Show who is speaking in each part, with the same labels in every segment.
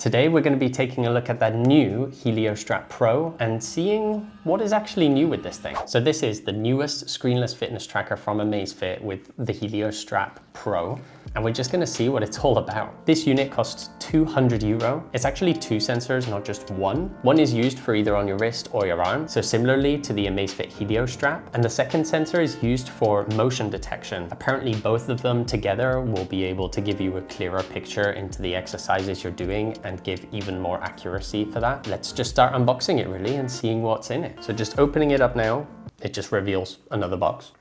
Speaker 1: Today we're going to be taking a look at that new Helio Strap Pro and seeing what is actually new with this thing. So this is the newest screenless fitness tracker from Amazfit with the Helio Strap Pro, and we're just going to see what it's all about. This unit costs €200. It's actually two sensors, not just one. One is used for either on your wrist or your arm, so similarly to the Amazfit Helio Strap, and the second sensor is used for motion detection. Apparently both of them together will be able to give you a clearer picture into the exercises you're doing and give even more accuracy for that. Let's just start unboxing it really and seeing what's in it. So just opening it up now, it just reveals another box.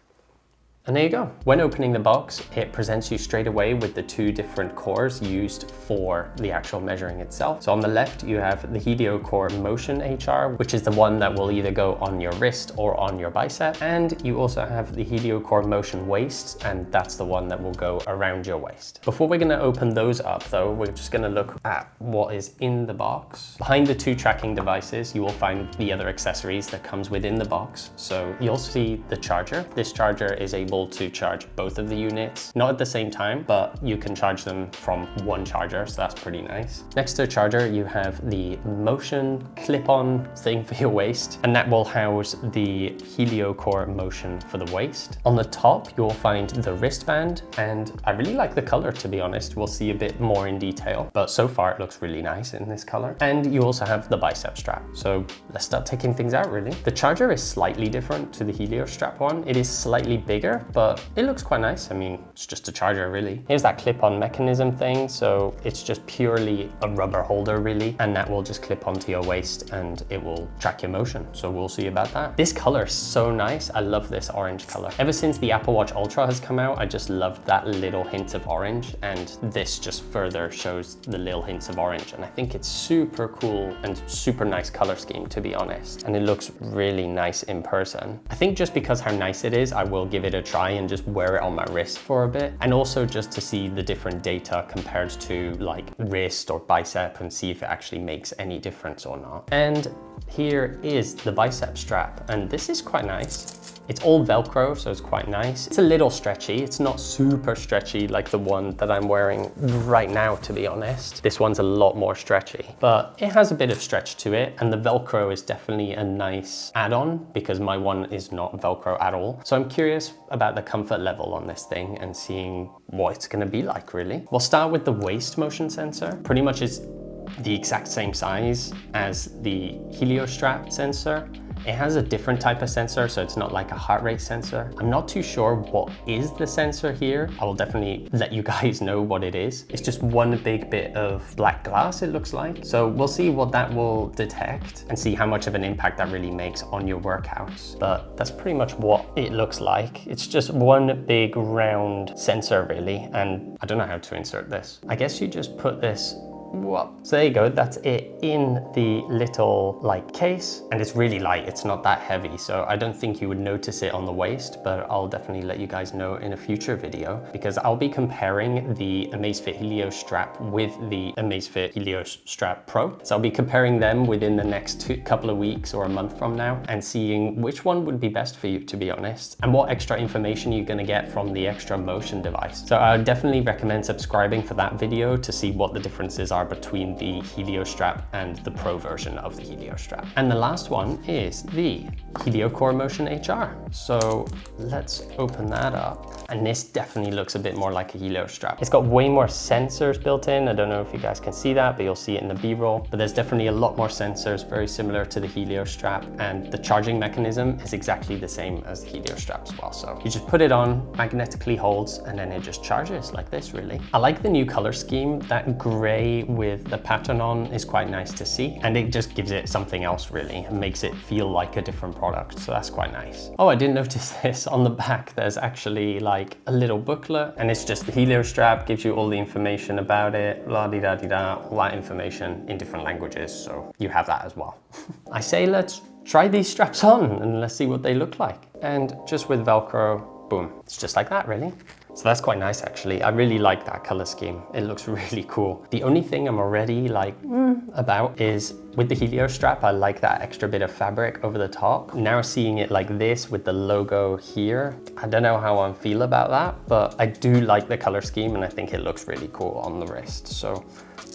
Speaker 1: And there you go. When opening the box, it presents you straight away with the two different cores used for the actual measuring itself. So on the left, you have the Helio Core Motion HR, which is the one that will either go on your wrist or on your bicep. And you also have the Helio Core Motion Waist, and that's the one that will go around your waist. Before we're gonna open those up though, we're just gonna look at what is in the box. Behind the two tracking devices, you will find the other accessories that comes within the box. So you'll see the charger. This charger is able to charge both of the units, not at the same time, but you can charge them from one charger, so that's pretty nice. Next to the charger, you have the motion clip-on thing for your waist, and that will house the Helio Core Motion for the waist. On the top, you'll find the wristband, and I really like the color, to be honest. We'll see a bit more in detail, but so far it looks really nice in this color. And you also have the bicep strap. So let's start taking things out really. The charger is slightly different to the Helio Strap one. It is slightly bigger, but it looks quite nice. I mean, it's just a charger really. Here's that clip-on mechanism thing. So it's just purely a rubber holder really, and that will just clip onto your waist and it will track your motion. So we'll see about that. This color is so nice. I love this orange color. Ever since the Apple Watch Ultra has come out, I just loved that little hint of orange, and this just further shows the little hints of orange. And I think it's super cool and super nice color scheme, to be honest. And it looks really nice in person. I think just because how nice it is, I will give it a try and just wear it on my wrist for a bit, and also just to see the different data compared to like wrist or bicep and see if it actually makes any difference or not. And here is the bicep strap, and this is quite nice. It's all Velcro, so it's quite nice. It's a little stretchy. It's not super stretchy like the one that I'm wearing right now, to be honest. This one's a lot more stretchy, but it has a bit of stretch to it, and the Velcro is definitely a nice add-on because my one is not Velcro at all. So I'm curious about the comfort level on this thing and seeing what it's gonna be like really. We'll start with the waist motion sensor. Pretty much it's the exact same size as the Helio Strap sensor. It has a different type of sensor, so it's not like a heart rate sensor. I'm not too sure what is the sensor here. I will definitely let you guys know what it is. It's just one big bit of black glass, it looks like. So we'll see what that will detect and see how much of an impact that really makes on your workouts. But that's pretty much what it looks like. It's just one big round sensor really, and I don't know how to insert this. I guess you just put this. Whoa. So there you go, that's it in the little like case, and it's really light, it's not that heavy, so I don't think you would notice it on the waist, but I'll definitely let you guys know in a future video, because I'll be comparing the Amazfit Helio Strap with the Amazfit Helio Strap Pro. So I'll be comparing them within the next couple of weeks or a month from now and seeing which one would be best for you, to be honest, and what extra information you're gonna get from the extra motion device. So I would definitely recommend subscribing for that video to see what the differences are between the Helio Strap and the Pro version of the Helio Strap. And the last one is the Helio Core Motion HR. So let's open that up. And this definitely looks a bit more like a Helio Strap. It's got way more sensors built in. I don't know if you guys can see that, but you'll see it in the B-roll. But there's definitely a lot more sensors, very similar to the Helio Strap. And the charging mechanism is exactly the same as the Helio Strap as well. So you just put it on, magnetically holds, and then it just charges like this really. I like the new color scheme. That gray with the pattern on is quite nice to see, and it just gives it something else really. It makes it feel like a different product, so that's quite nice. Oh, I didn't notice this. On the back there's actually like a little booklet, and it's just the Helio Strap, gives you all the information about it, la-di-da-di-da, all that information in different languages, so you have that as well. I say let's try these straps on and let's see what they look like. And just with Velcro, boom, it's just like that really. So that's quite nice actually. I really like that color scheme. It looks really cool. The only thing I'm already like about is with the Helio strap, I like that extra bit of fabric over the top. Now seeing it like this with the logo here, I don't know how I feel about that, but I do like the color scheme and I think it looks really cool on the wrist. So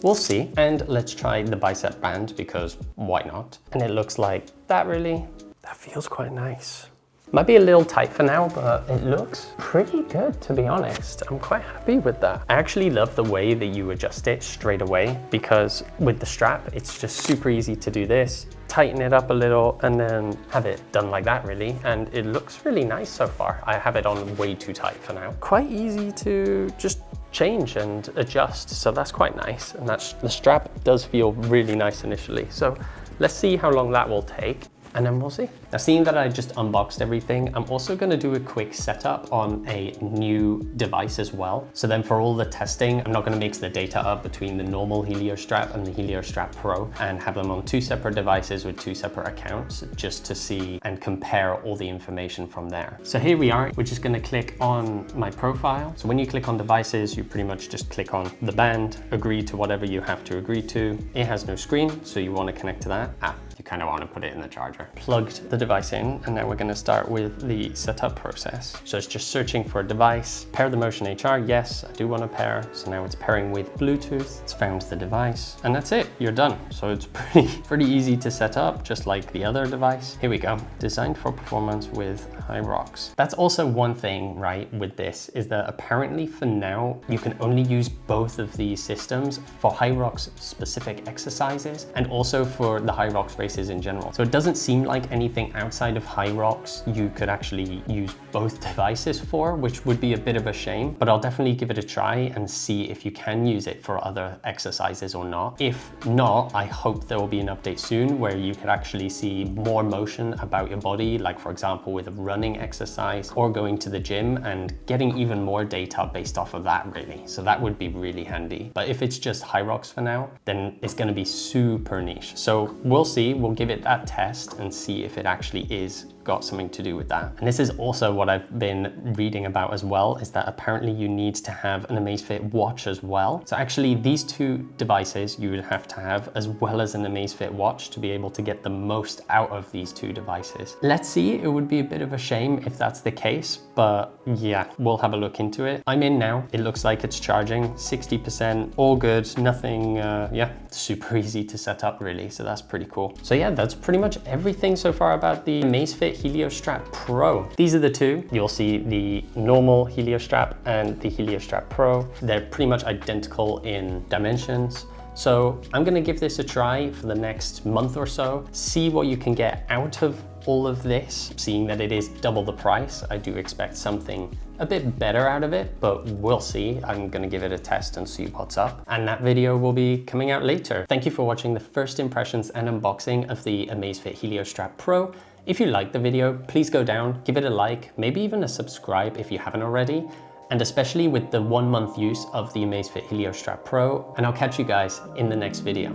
Speaker 1: we'll see. And let's try the bicep band because why not? And it looks like that really, that feels quite nice. Might be a little tight for now, but it looks pretty good, to be honest. I'm quite happy with that. I actually love the way that you adjust it straight away because with the strap, it's just super easy to do this, tighten it up a little and then have it done like that really. And it looks really nice so far. I have it on way too tight for now. Quite easy to just change and adjust. So that's quite nice. And the strap does feel really nice initially. So let's see how long that will take. And then we'll see. Now, seeing that I just unboxed everything, I'm also gonna do a quick setup on a new device as well. So then for all the testing, I'm not gonna mix the data up between the normal Helio strap and the Helio Strap Pro and have them on two separate devices with two separate accounts just to see and compare all the information from there. So here we are, we're just gonna click on my profile. So when you click on devices, you pretty much just click on the band, agree to whatever you have to agree to. It has no screen, so you wanna connect to that. You kind of want to put it in the charger. Plugged the device in, and now we're going to start with the setup process. So it's just searching for a device. Pair the Motion HR. Yes, I do want to pair. So now it's pairing with Bluetooth. It's found the device, and that's it. You're done. So it's pretty easy to set up, just like the other device. Here we go. Designed for performance with Hyrox. That's also one thing, right, with this, is that apparently for now, you can only use both of these systems for Hyrox specific exercises and also for the Hyrox races in general. So it doesn't seem like anything outside of Hyrox you could actually use both devices for, which would be a bit of a shame, but I'll definitely give it a try and see if you can use it for other exercises or not. If not, I hope there will be an update soon where you could actually see more motion about your body, like for example with a running exercise or going to the gym and getting even more data based off of that really. So that would be really handy. But if it's just Hyrox for now, then it's going to be super niche. So we'll see, we'll give it that test and see if it actually is got something to do with that. And this is also what I've been reading about as well, is that apparently you need to have an Amazfit watch as well. So actually these two devices you would have to have as well as an Amazfit watch to be able to get the most out of these two devices. Let's see, it would be a bit of a shame if that's the case, but yeah, we'll have a look into it. I'm in now. It looks like it's charging 60%, all good, nothing, yeah, super easy to set up really. So that's pretty cool. So yeah, that's pretty much everything so far about the Amazfit Helio Strap Pro. These are the two. You'll see the normal Helio Strap and the Helio Strap Pro. They're pretty much identical in dimensions. So I'm gonna give this a try for the next month or so, see what you can get out of all of this. Seeing that it is double the price, I do expect something a bit better out of it, but we'll see. I'm gonna give it a test and see what's up. And that video will be coming out later. Thank you for watching the first impressions and unboxing of the Amazfit Helio Strap Pro. If you liked the video, please go down, give it a like, maybe even a subscribe if you haven't already, and especially with the 1 month use of the Amazfit Helio Strap Pro, and I'll catch you guys in the next video.